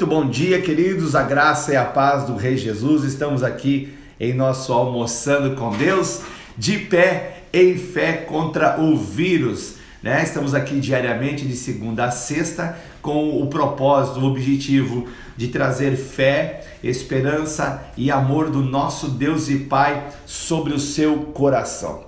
Muito bom dia, queridos, a graça e a paz do Rei Jesus. Estamos aqui em nosso Almoçando com Deus, de pé em fé contra o vírus, né? Estamos aqui diariamente de segunda a sexta com o propósito, o objetivo de trazer fé, esperança e amor do nosso Deus e Pai sobre o seu coração.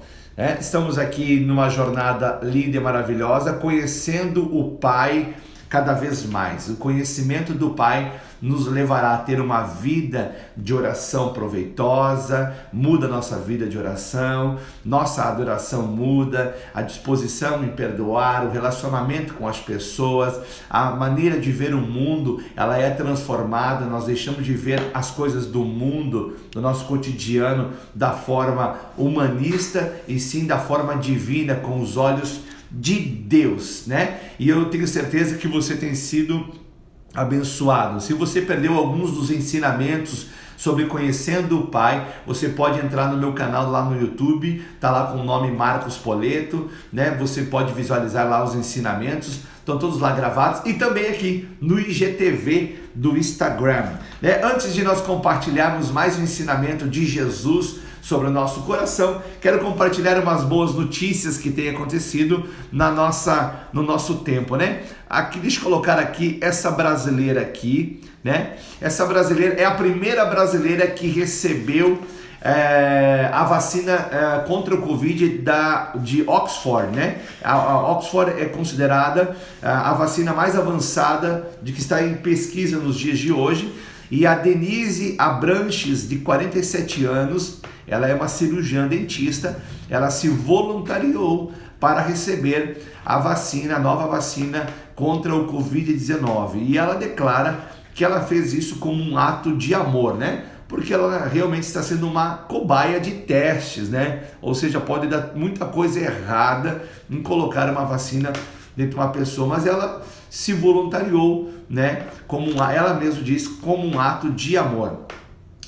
Estamos aqui numa jornada linda e maravilhosa, conhecendo o Pai cada vez mais. O conhecimento do Pai nos levará a ter uma vida de oração proveitosa, muda a nossa vida de oração, nossa adoração muda, a disposição em perdoar, o relacionamento com as pessoas, a maneira de ver o mundo, ela é transformada, nós deixamos de ver as coisas do mundo, do nosso cotidiano, da forma humanista e sim da forma divina, com os olhos de Deus, né? E eu tenho certeza que você tem sido abençoado. Se você perdeu alguns dos ensinamentos sobre conhecendo o Pai, você pode entrar no meu canal lá no YouTube, tá lá com o nome Marcos Poleto, né? Você pode visualizar lá os ensinamentos, estão todos lá gravados, e também aqui no IGTV do Instagram, né? Antes de nós compartilharmos mais um ensinamento de Jesus sobre o nosso coração, quero compartilhar umas boas notícias que têm acontecido no nosso tempo, né? Aqui, deixa eu colocar aqui essa brasileira aqui, né? Essa brasileira é a primeira brasileira que recebeu a vacina contra o Covid de Oxford, né? A Oxford é considerada a vacina mais avançada de que está em pesquisa nos dias de hoje. E a Denise Abranches, de 47 anos, ela é uma cirurgiã dentista, ela se voluntariou para receber a vacina, a nova vacina contra o Covid-19. E ela declara que ela fez isso como um ato de amor, né? Porque ela realmente está sendo uma cobaia de testes, né? Ou seja, pode dar muita coisa errada em colocar uma vacina dentro de uma pessoa, mas ela se voluntariou, né? Ela mesma diz, como um ato de amor.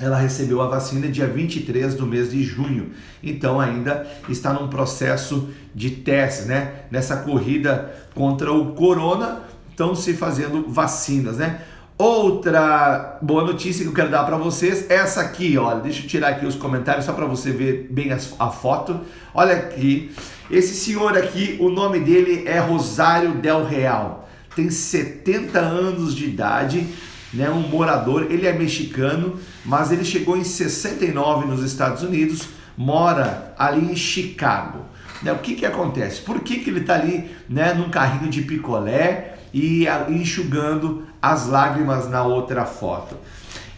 Ela recebeu a vacina dia 23 do mês de junho, então ainda está num processo de testes, né? Nessa corrida contra o corona, estão se fazendo vacinas, né? Outra boa notícia que eu quero dar para vocês é essa aqui, olha, deixa eu tirar aqui os comentários só para você ver bem a foto. Olha aqui, esse senhor aqui, o nome dele é Rosário Del Real, tem 70 anos de idade, né, um morador, ele é mexicano, mas ele chegou em 69 nos Estados Unidos, mora ali em Chicago. Né, o que acontece? Por que ele está ali, né, num carrinho de picolé e enxugando as lágrimas na outra foto?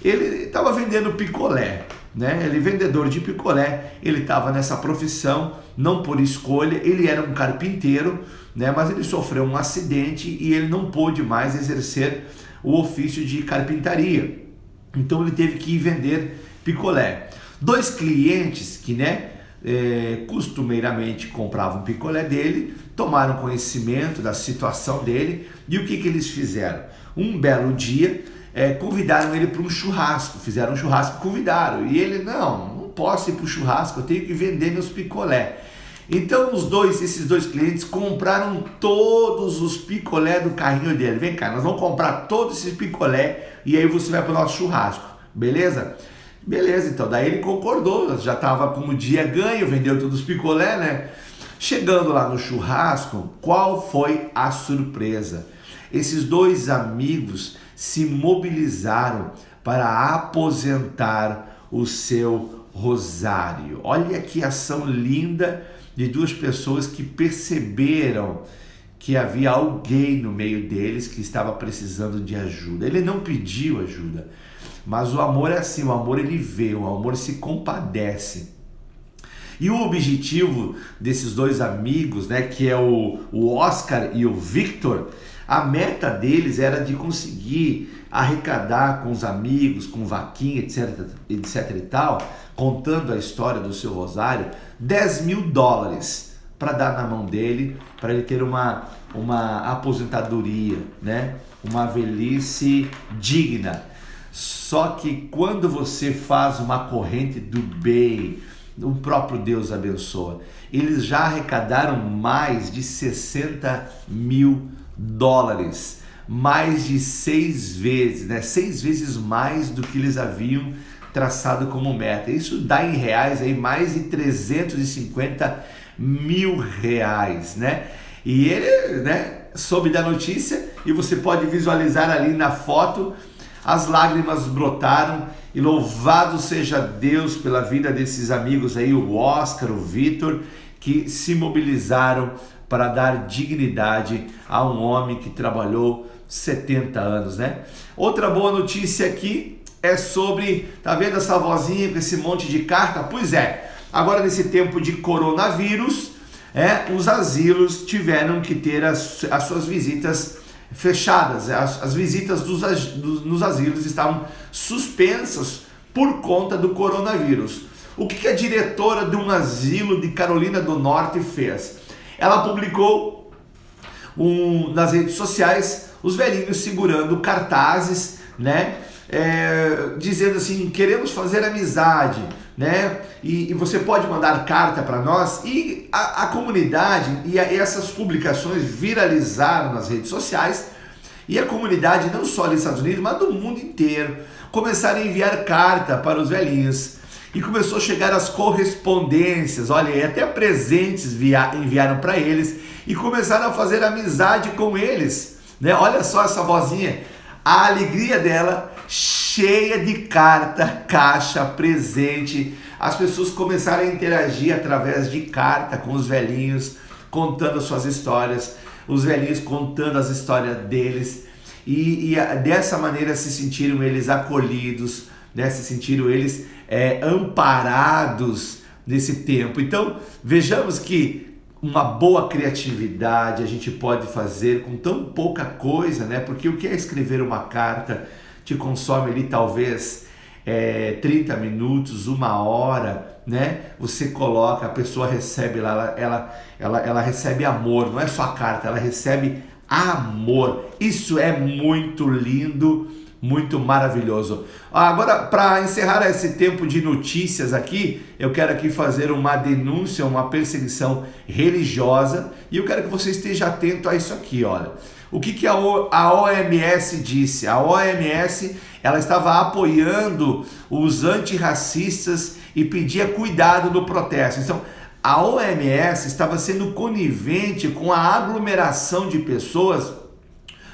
Ele estava vendendo picolé, né? Ele é vendedor de picolé, ele estava nessa profissão, não por escolha, ele era um carpinteiro, né? Mas ele sofreu um acidente e ele não pôde mais exercer o ofício de carpintaria. Então ele teve que ir vender picolé. Dois clientes que, né, costumeiramente compravam picolé dele, tomaram conhecimento da situação dele e o que eles fizeram? Um belo dia, convidaram ele para um churrasco, fizeram um churrasco, convidaram, e ele, não posso ir para o churrasco, eu tenho que vender meus picolé. Então esses dois clientes compraram todos os picolé do carrinho dele. Vem cá, nós vamos comprar todos esses picolé e aí você vai para o nosso churrasco, beleza? Beleza, então daí ele concordou, já estava com o dia ganho, vendeu todos os picolé, né? Chegando lá no churrasco, qual foi a surpresa? Esses dois amigos se mobilizaram para aposentar o seu rosário. Olha que ação linda de duas pessoas que perceberam que havia alguém no meio deles que estava precisando de ajuda. Ele não pediu ajuda, mas o amor é assim, o amor ele vê, o amor se compadece. E o objetivo desses dois amigos, né, que é o Oscar e o Victor, a meta deles era de conseguir arrecadar com os amigos, com vaquinha, etc e tal, contando a história do seu rosário, $10.000 para dar na mão dele, para ele ter uma aposentadoria, né? Uma velhice digna. Só que quando você faz uma corrente do bem, o próprio Deus abençoa. Eles já arrecadaram mais de $60.000 mais de 6 vezes, né? 6 vezes mais do que eles haviam traçado como meta. Isso dá em reais aí mais de 350 mil reais, né? E ele, né, soube da notícia e você pode visualizar ali na foto, as lágrimas brotaram e louvado seja Deus pela vida desses amigos aí, o Oscar, o Vitor, que se mobilizaram para dar dignidade a um homem que trabalhou 70 anos, né? Outra boa notícia aqui é sobre, tá vendo essa vozinha com esse monte de carta? Pois é, agora nesse tempo de coronavírus, os asilos tiveram que ter as suas visitas fechadas. As visitas nos asilos estavam suspensas por conta do coronavírus. O que a diretora de um asilo de Carolina do Norte fez? Ela publicou nas redes sociais os velhinhos segurando cartazes, né? Dizendo assim: queremos fazer amizade, né? E você pode mandar carta para nós. E a comunidade e essas publicações viralizaram nas redes sociais, e a comunidade, não só nos Estados Unidos, mas do mundo inteiro, começaram a enviar carta para os velhinhos. E começou a chegar as correspondências, olha, e até presentes enviaram para eles, e começaram a fazer amizade com eles, né? Olha só essa vozinha, a alegria dela, cheia de carta, caixa, presente. As pessoas começaram a interagir através de carta com os velhinhos, contando as suas histórias, os velhinhos contando as histórias deles, e dessa maneira se sentiram eles acolhidos, né? Se sentiram eles amparados nesse tempo. Então vejamos que uma boa criatividade a gente pode fazer com tão pouca coisa, né? Porque o que é escrever uma carta te consome ali talvez 30 minutos, 1 hora, né? Você coloca, a pessoa recebe lá, ela recebe amor, não é só a carta, ela recebe amor. Isso é muito lindo, muito maravilhoso. Agora, para encerrar esse tempo de notícias aqui, eu quero aqui fazer uma denúncia, uma perseguição religiosa, e eu quero que você esteja atento a isso aqui, olha. O que a OMS disse? A OMS, ela estava apoiando os antirracistas e pedia cuidado no protesto. Então, a OMS estava sendo conivente com a aglomeração de pessoas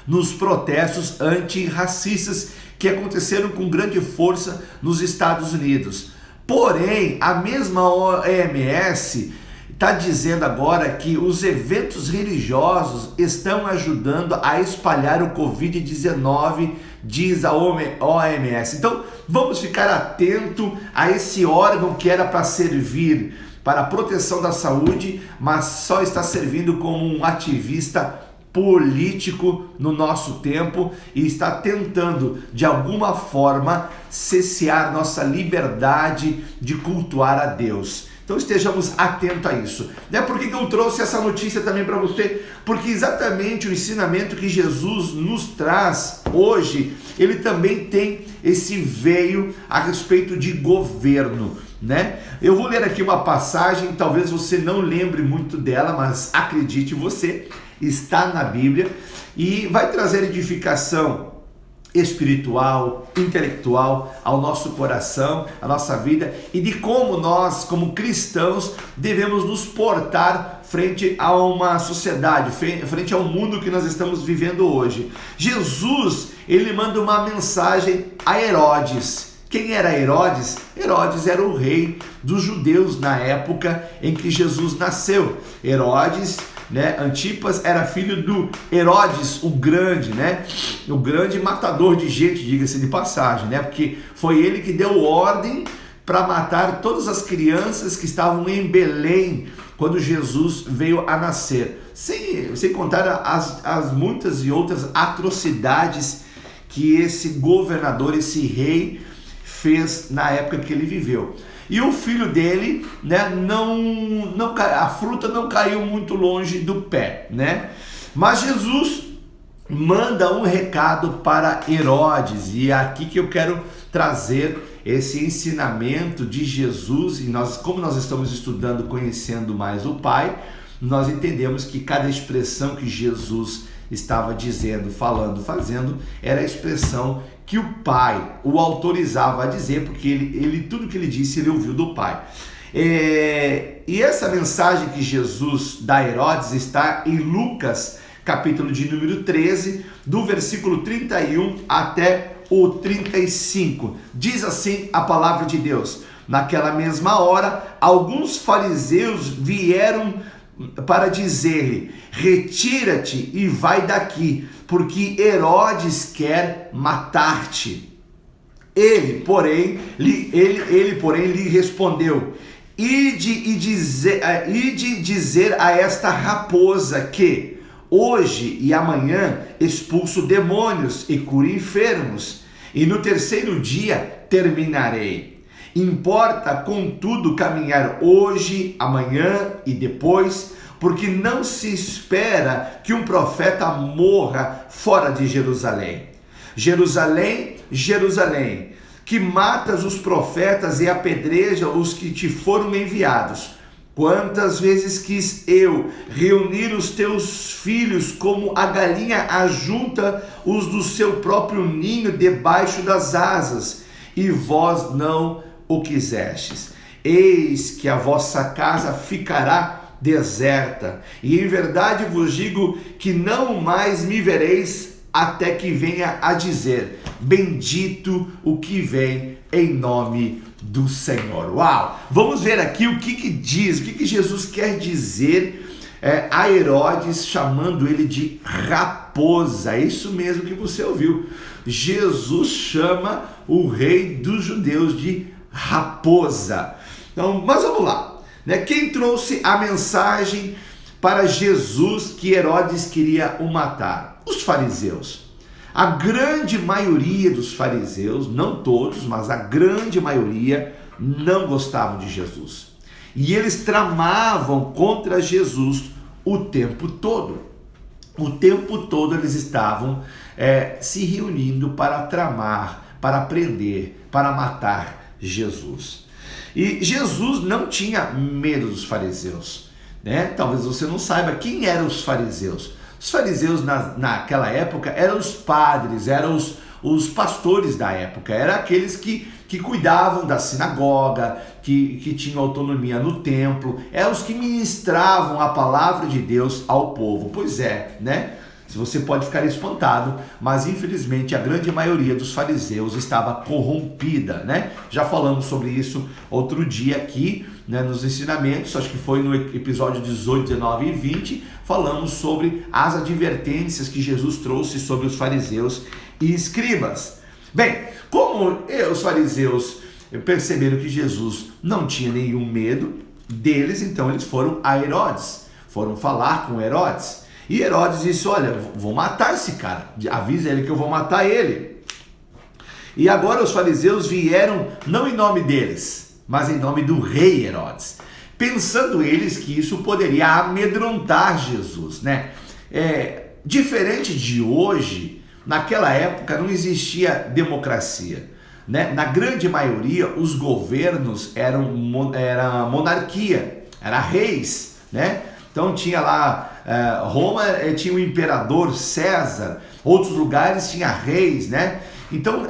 nos protestos antirracistas que aconteceram com grande força nos Estados Unidos. Porém, a mesma OMS está dizendo agora que os eventos religiosos estão ajudando a espalhar o Covid-19, diz a OMS. Então, vamos ficar atento a esse órgão que era para servir para a proteção da saúde, mas só está servindo como um ativista político no nosso tempo e está tentando de alguma forma cessear nossa liberdade de cultuar a Deus. Então estejamos atentos a isso. Por que eu trouxe essa notícia também para você? Porque exatamente o ensinamento que Jesus nos traz hoje, ele também tem esse veio a respeito de governo, né? Eu vou ler aqui uma passagem, talvez você não lembre muito dela, mas acredite você, está na Bíblia e vai trazer edificação espiritual, intelectual ao nosso coração, à nossa vida, e de como nós, como cristãos, devemos nos portar frente a uma sociedade, frente ao mundo que nós estamos vivendo hoje. Jesus, ele manda uma mensagem a Herodes. Quem era Herodes? Herodes era o rei dos judeus na época em que Jesus nasceu. Herodes, né, Antipas era filho do Herodes o Grande, né? O grande matador de gente, diga-se de passagem, né? Porque foi ele que deu ordem para matar todas as crianças que estavam em Belém quando Jesus veio a nascer. Sem contar as muitas e outras atrocidades que esse governador, esse rei, fez na época que ele viveu. E o filho dele, né, a fruta não caiu muito longe do pé, né? Mas Jesus manda um recado para Herodes, e é aqui que eu quero trazer esse ensinamento de Jesus. E como nós estamos estudando, conhecendo mais o Pai, nós entendemos que cada expressão que Jesus estava dizendo, falando, fazendo, era a expressão que o Pai o autorizava a dizer, porque ele tudo que ele disse, ele ouviu do Pai. E essa mensagem que Jesus dá a Herodes está em Lucas, capítulo de número 13, do versículo 31 até o 35. Diz assim a palavra de Deus: naquela mesma hora, alguns fariseus vieram para dizer-lhe: retira-te e vai daqui, porque Herodes quer matar-te. Ele, porém, lhe respondeu: ide dizer a esta raposa que hoje e amanhã expulso demônios e curo enfermos, e no terceiro dia terminarei. Importa, contudo, caminhar hoje, amanhã e depois, porque não se espera que um profeta morra fora de Jerusalém. Jerusalém, Jerusalém, que matas os profetas e apedreja os que te foram enviados. Quantas vezes quis eu reunir os teus filhos como a galinha ajunta os do seu próprio ninho debaixo das asas, e vós não o quisestes. Eis que a vossa casa ficará deserta, e em verdade vos digo que não mais me vereis até que venha a dizer: bendito o que vem em nome do Senhor. Uau! Vamos ver aqui o que diz, o que Jesus quer dizer a Herodes, chamando ele de raposa. É isso mesmo que você ouviu. Jesus chama o rei dos judeus de raposa. Então, mas vamos lá, né? Quem trouxe a mensagem para Jesus que Herodes queria o matar? Os fariseus. A grande maioria dos fariseus, não todos, mas a grande maioria, não gostavam de Jesus. E eles tramavam contra Jesus o tempo todo. O tempo todo eles estavam se reunindo para tramar, para prender, para matar Jesus. E Jesus não tinha medo dos fariseus, né? Talvez você não saiba quem eram os fariseus. Os fariseus naquela época eram os padres, eram os pastores da época, eram aqueles que cuidavam da sinagoga, que tinham autonomia no templo, eram os que ministravam a palavra de Deus ao povo. Pois é, né? Você pode ficar espantado, mas infelizmente a grande maioria dos fariseus estava corrompida, né? Já falamos sobre isso outro dia aqui, né, nos ensinamentos, acho que foi no episódio 18, 19 e 20, falamos sobre as advertências que Jesus trouxe sobre os fariseus e escribas. Bem, como os fariseus perceberam que Jesus não tinha nenhum medo deles, então eles foram a Herodes, foram falar com Herodes. E Herodes disse: olha, vou matar esse cara, avisa ele que eu vou matar ele. E agora os fariseus vieram não em nome deles, mas em nome do rei Herodes, pensando eles que isso poderia amedrontar Jesus, né? Diferente de hoje, naquela época não existia democracia, né? Na grande maioria os governos eram monarquia, era reis, né? Então tinha lá, Roma tinha o imperador César, outros lugares tinha reis, né? Então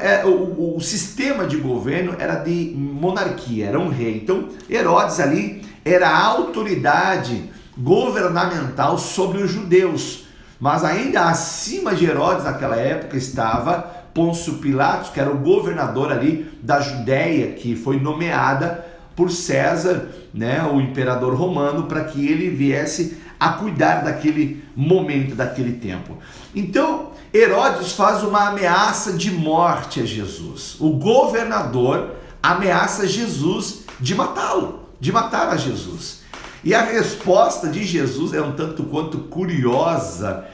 o sistema de governo era de monarquia, era um rei. Então Herodes ali era a autoridade governamental sobre os judeus. Mas ainda acima de Herodes naquela época estava Pôncio Pilatos, que era o governador ali da Judéia, que foi nomeada por César, né, o imperador romano, para que ele viesse a cuidar daquele momento, daquele tempo. Então, Herodes faz uma ameaça de morte a Jesus. O governador ameaça Jesus de matá-lo, de matar a Jesus. E a resposta de Jesus é um tanto quanto curiosa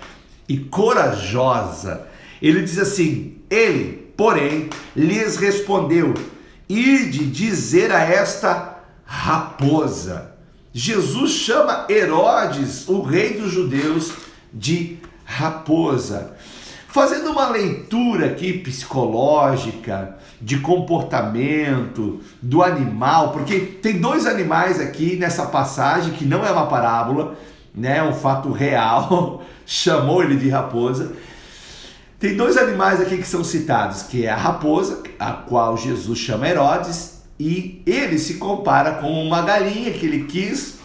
e corajosa. Ele diz assim: ele, porém, lhes respondeu: ide dizer a esta raposa. Jesus chama Herodes, o rei dos judeus, de raposa. Fazendo uma leitura aqui psicológica, de comportamento do animal, porque tem dois animais aqui nessa passagem que não é uma parábola, né, um fato real, chamou ele de raposa. Tem dois animais aqui que são citados, que é a raposa, a qual Jesus chama Herodes, e ele se compara com uma galinha que ele quis.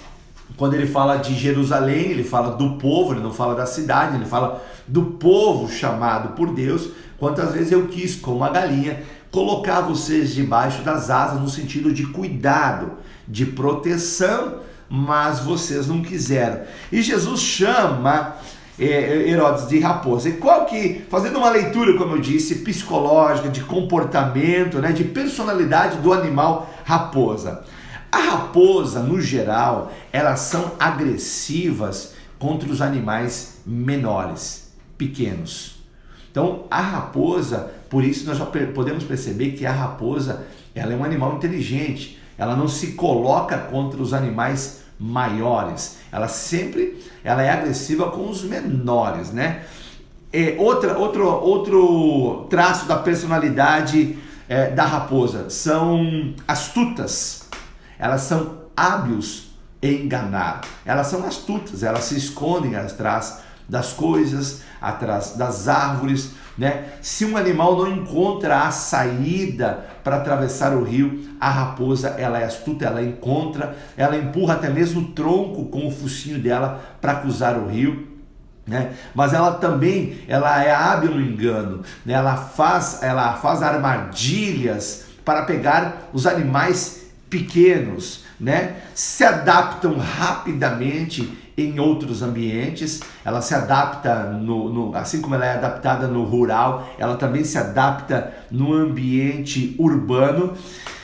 Quando ele fala de Jerusalém, ele fala do povo, ele não fala da cidade, ele fala do povo chamado por Deus. Quantas vezes eu quis, como uma galinha, colocar vocês debaixo das asas no sentido de cuidado, de proteção, mas vocês não quiseram. E Jesus chama Herodes de raposa. E qual que, fazendo uma leitura, como eu disse, psicológica, de comportamento, né, de personalidade do animal raposa. A raposa, no geral, elas são agressivas contra os animais menores, pequenos. Então, a raposa, por isso nós já podemos perceber que a raposa, ela é um animal inteligente. Ela não se coloca contra os animais maiores. Ela é agressiva com os menores, né? Outro traço da personalidade da raposa são astutas. Elas são hábeis em enganar. Elas são astutas, elas se escondem atrás das coisas, atrás das árvores, né? Se um animal não encontra a saída para atravessar o rio, a raposa, ela é astuta, ela encontra, ela empurra até mesmo o tronco com o focinho dela para cruzar o rio, né? Mas ela também, ela é hábil no engano, né? Ela faz armadilhas para pegar os animais pequenos, né? Se adaptam rapidamente em outros ambientes. Ela se adapta assim como ela é adaptada no rural, ela também se adapta no ambiente urbano.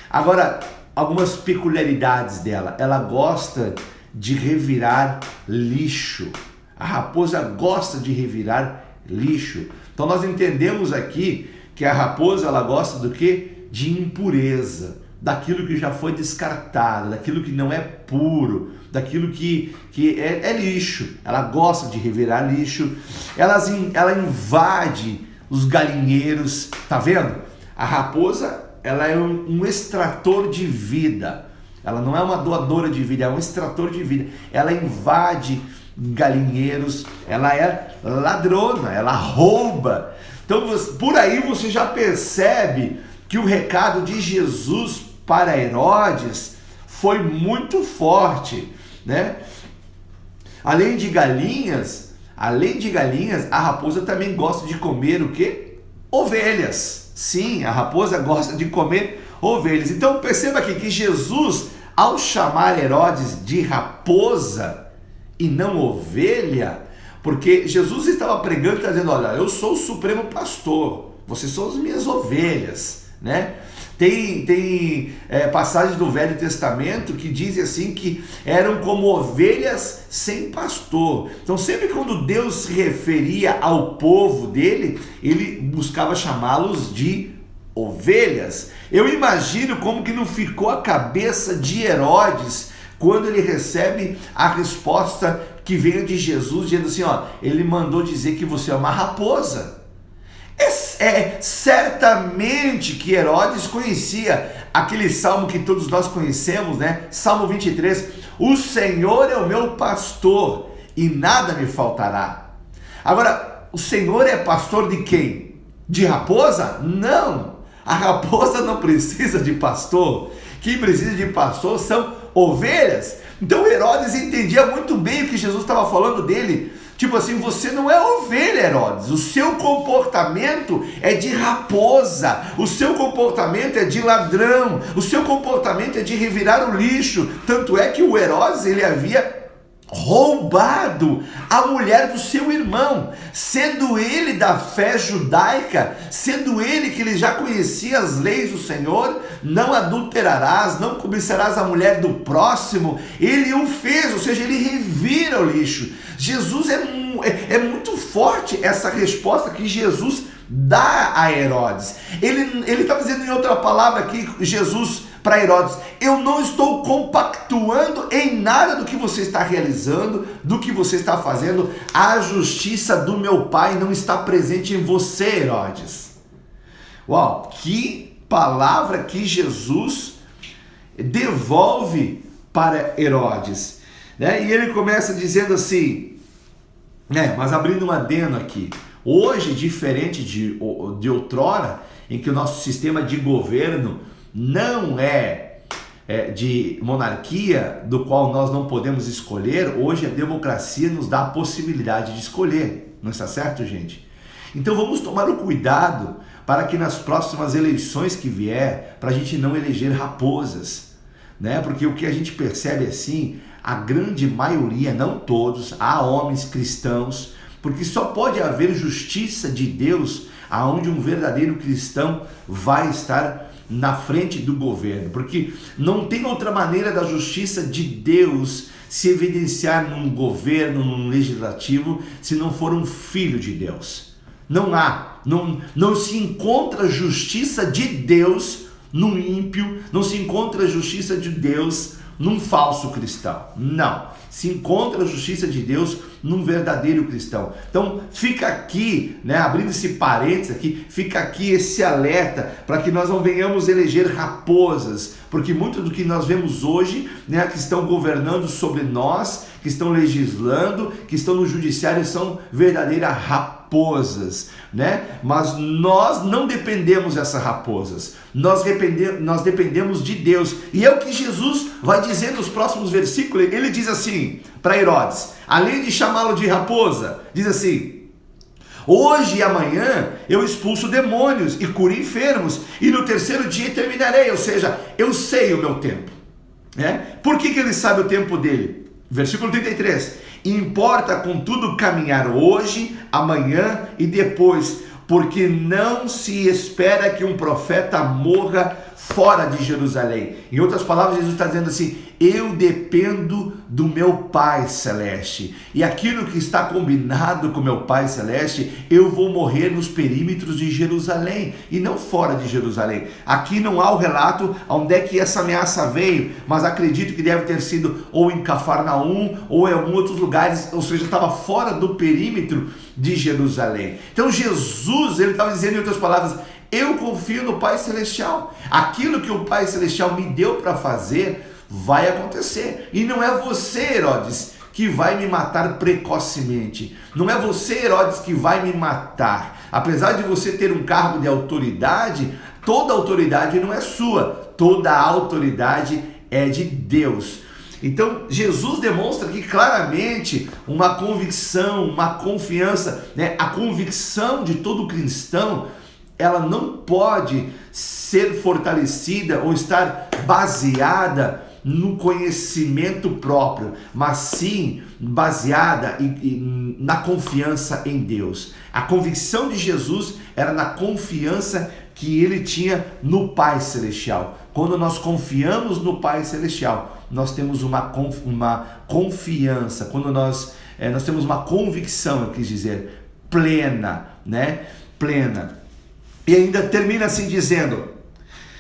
Agora, algumas peculiaridades dela: ela gosta de revirar lixo. A raposa gosta de revirar lixo. Então nós entendemos aqui que a raposa, ela gosta do quê? De impureza, daquilo que já foi descartado, daquilo que não é puro, daquilo que é lixo. Ela gosta de revirar lixo. Ela invade os galinheiros, tá vendo? A raposa, ela é um extrator de vida. Ela não é uma doadora de vida, é um extrator de vida. Ela invade galinheiros, ela é ladrona, ela rouba. Então, por aí você já percebe que o recado de Jesus para Herodes foi muito forte, né? Além de galinhas, a raposa também gosta de comer o quê? Ovelhas. Sim, a raposa gosta de comer ovelhas. Então perceba aqui que Jesus, ao chamar Herodes de raposa e não ovelha, porque Jesus estava pregando e dizendo: olha, eu sou o supremo pastor, vocês são as minhas ovelhas, né? Tem passagens do Velho Testamento que dizem assim que eram como ovelhas sem pastor. Então sempre quando Deus se referia ao povo dele, ele buscava chamá-los de ovelhas. Eu imagino como que não ficou a cabeça de Herodes quando ele recebe a resposta que veio de Jesus, dizendo assim, ó, ele mandou dizer que você é uma raposa. Certamente que Herodes conhecia aquele salmo que todos nós conhecemos, né? Salmo 23, o Senhor é o meu pastor e nada me faltará. Agora, o Senhor é pastor de quem? De raposa? Não, a raposa não precisa de pastor. Quem precisa de pastor são ovelhas. Então Herodes entendia muito bem o que Jesus estava falando dele. Tipo assim, você não é ovelha, Herodes. O seu comportamento é de raposa. O seu comportamento é de ladrão. O seu comportamento é de revirar o lixo. Tanto é que o Herodes, ele havia roubado a mulher do seu irmão, sendo ele da fé judaica, sendo ele que ele já conhecia as leis do Senhor, não adulterarás, não cobiçarás a mulher do próximo, ele o fez, ou seja, ele revira o lixo. Jesus é muito forte essa resposta que Jesus dá a Herodes. Ele está dizendo em outra palavra aqui, Jesus para Herodes, eu não estou compactuando em nada do que você está realizando, do que você está fazendo, a justiça do meu Pai não está presente em você, Herodes. Uau, que palavra que Jesus devolve para Herodes. né? E ele começa dizendo assim, mas abrindo um adendo aqui, hoje, diferente de outrora, em que o nosso sistema de governo não é de monarquia, do qual nós não podemos escolher, hoje a democracia nos dá a possibilidade de escolher, não está certo, gente? Então vamos tomar o cuidado para que nas próximas eleições que vier, para a gente não eleger raposas, né? Porque o que a gente percebe assim, a grande maioria, não todos, há homens cristãos, porque só pode haver justiça de Deus aonde um verdadeiro cristão vai estar na frente do governo, porque não tem outra maneira da justiça de Deus se evidenciar num governo, num legislativo, se não for um filho de Deus. Não se encontra justiça de Deus num ímpio, não se encontra justiça de Deus num falso cristão. Não, se encontra a justiça de Deus num verdadeiro cristão. Então fica aqui, abrindo esse parênteses aqui, fica aqui esse alerta para que nós não venhamos eleger raposas, porque muito do que nós vemos hoje, que estão governando sobre nós, que estão legislando, que estão no judiciário, são verdadeiras raposas, Mas nós não dependemos dessas raposas, nós dependemos de Deus, e é o que Jesus vai dizer nos próximos versículos. Ele diz assim para Herodes, além de chamá-lo de raposa, diz assim: hoje e amanhã eu expulso demônios e curo enfermos, e no terceiro dia terminarei, ou seja, eu sei o meu tempo. Por que ele sabe o tempo dele? Versículo 33, importa contudo caminhar hoje, amanhã e depois, porque não se espera que um profeta morra fora de Jerusalém. Em outras palavras, Jesus está dizendo assim: eu dependo do meu Pai Celeste, e aquilo que está combinado com meu Pai Celeste, eu vou morrer nos perímetros de Jerusalém e não fora de Jerusalém. Aqui não há o relato onde é que essa ameaça veio, mas acredito que deve ter sido ou em Cafarnaum ou em alguns outros lugares, ou seja, estava fora do perímetro de Jerusalém. Então Jesus, ele estava dizendo em outras palavras: eu confio no Pai Celestial, aquilo que o Pai Celestial me deu para fazer vai acontecer, e não é você, Herodes, que vai me matar precocemente, não é você, Herodes, que vai me matar. Apesar de você ter um cargo de autoridade, toda autoridade não é sua, toda a autoridade é de Deus. Então Jesus demonstra aqui claramente uma convicção, uma confiança, a convicção de todo cristão, ela não pode ser fortalecida ou estar baseada no conhecimento próprio, mas sim baseada na confiança em Deus. A convicção de Jesus era na confiança que ele tinha no Pai Celestial. Quando nós confiamos no Pai Celestial, nós temos uma confiança, quando nós temos uma convicção, eu quis dizer, plena, plena. E ainda termina assim dizendo: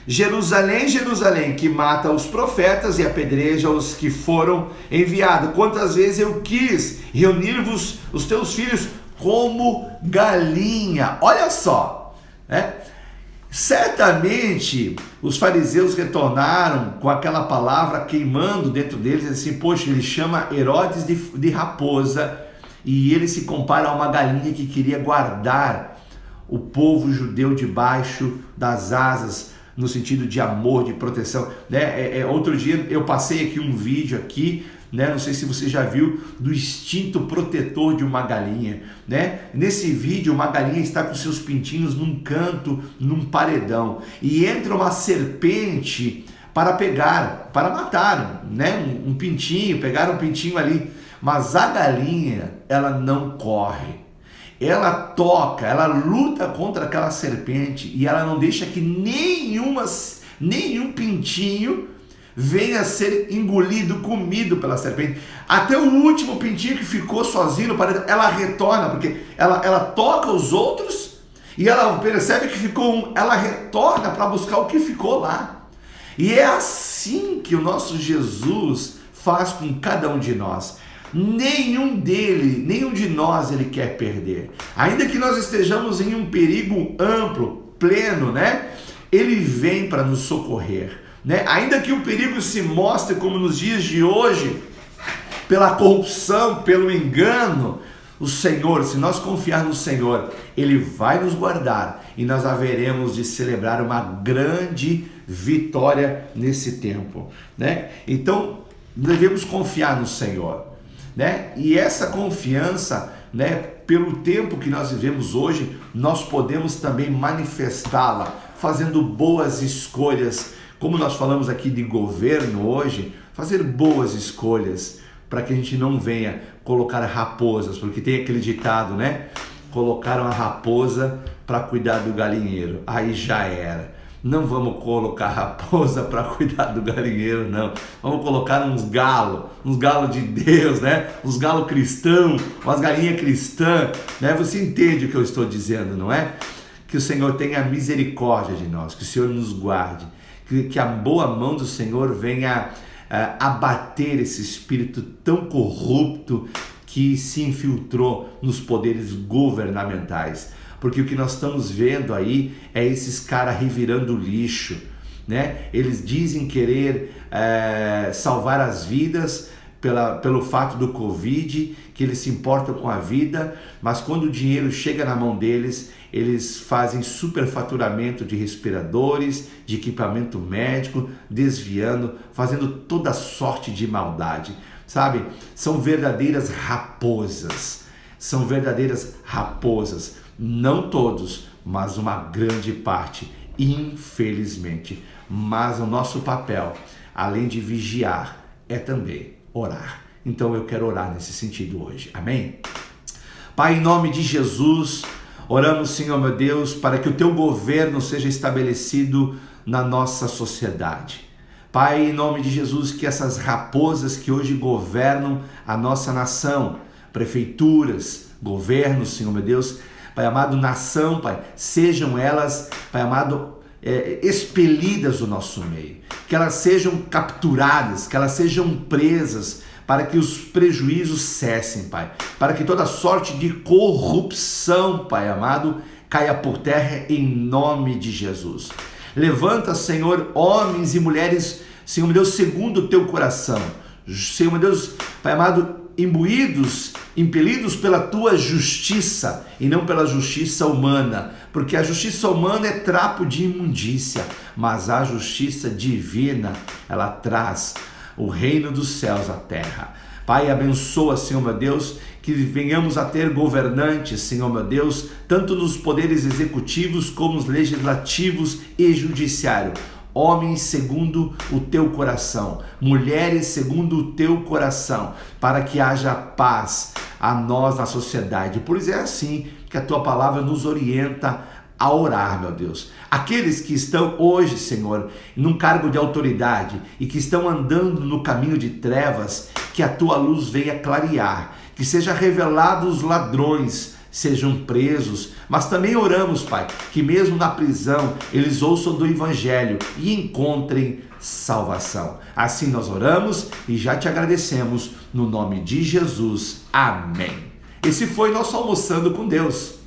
Jerusalém, Jerusalém, que mata os profetas e apedreja os que foram enviados. Quantas vezes eu quis reunir-vos, os teus filhos, como galinha. Olha só, Certamente os fariseus retornaram com aquela palavra queimando dentro deles, assim: poxa, ele chama Herodes de raposa, e ele se compara a uma galinha que queria guardar o povo judeu debaixo das asas, no sentido de amor, de proteção. Outro dia eu passei aqui um vídeo aqui, não sei se você já viu, do instinto protetor de uma galinha. Nesse vídeo, uma galinha está com seus pintinhos num canto, num paredão, e entra uma serpente para matar, um pintinho, pegar um pintinho ali. Mas a galinha, ela não corre. Ela toca, ela luta contra aquela serpente, e ela não deixa que nenhum pintinho venha a ser engolido, comido pela serpente. Até o último pintinho que ficou sozinho, ela retorna, porque ela toca os outros, e ela percebe que ficou um, ela retorna para buscar o que ficou lá. E é assim que o nosso Jesus faz com cada um de nós. Nenhum de nós ele quer perder. Ainda que nós estejamos em um perigo amplo, pleno, ele vem para nos socorrer. Ainda que o perigo se mostre como nos dias de hoje, pela corrupção, pelo engano. O Senhor, se nós confiar no Senhor, Ele vai nos guardar e nós haveremos de celebrar uma grande vitória nesse tempo, né? Então, devemos confiar no Senhor, né? E essa confiança, né, pelo tempo que nós vivemos hoje, nós podemos também manifestá-la fazendo boas escolhas. Como nós falamos aqui de governo hoje, fazer boas escolhas para que a gente não venha colocar raposas, porque tem aquele ditado, né? Colocaram a raposa para cuidar do galinheiro, aí já era. Não vamos colocar raposa para cuidar do galinheiro, não. Vamos colocar uns galos de Deus, né? Uns galos cristãos, umas galinhas cristãs, né? Você entende o que eu estou dizendo, não é? Que o Senhor tenha misericórdia de nós, que o Senhor nos guarde, que a boa mão do Senhor venha abater esse espírito tão corrupto que se infiltrou nos poderes governamentais. Porque o que nós estamos vendo aí é esses caras revirando lixo, né? Eles dizem querer salvar as vidas pelo fato do Covid, que eles se importam com a vida, mas quando o dinheiro chega na mão deles, eles fazem superfaturamento de respiradores, de equipamento médico, desviando, fazendo toda sorte de maldade, sabe? São verdadeiras raposas, não todos, mas uma grande parte, infelizmente. Mas o nosso papel, além de vigiar, é também orar. Então eu quero orar nesse sentido hoje, amém? Pai, em nome de Jesus, oramos, Senhor meu Deus, para que o teu governo seja estabelecido na nossa sociedade. Pai, em nome de Jesus, que essas raposas que hoje governam a nossa nação, prefeituras, governos, Senhor meu Deus, Pai amado, nação, Pai, sejam elas, Pai amado, expelidas do nosso meio, que elas sejam capturadas, que elas sejam presas, para que os prejuízos cessem, Pai, para que toda sorte de corrupção, Pai amado, caia por terra em nome de Jesus. Levanta, Senhor, homens e mulheres, Senhor meu Deus, segundo o teu coração, Senhor meu Deus, Pai amado, imbuídos, impelidos pela tua justiça e não pela justiça humana, porque a justiça humana é trapo de imundícia, mas a justiça divina, ela traz o reino dos céus à terra. Pai, abençoa, Senhor meu Deus, que venhamos a ter governantes, Senhor meu Deus, tanto nos poderes executivos como nos legislativos e judiciário. Homens segundo o teu coração, mulheres segundo o teu coração, para que haja paz a nós na sociedade. Por isso é assim que a tua palavra nos orienta a orar, meu Deus. Aqueles que estão hoje, Senhor, num cargo de autoridade e que estão andando no caminho de trevas, que a tua luz venha clarear, que seja revelado os ladrões, sejam presos, mas também oramos, Pai, que mesmo na prisão eles ouçam do Evangelho e encontrem salvação. Assim nós oramos e já te agradecemos no nome de Jesus. Amém. Esse foi nosso Almoçando com Deus.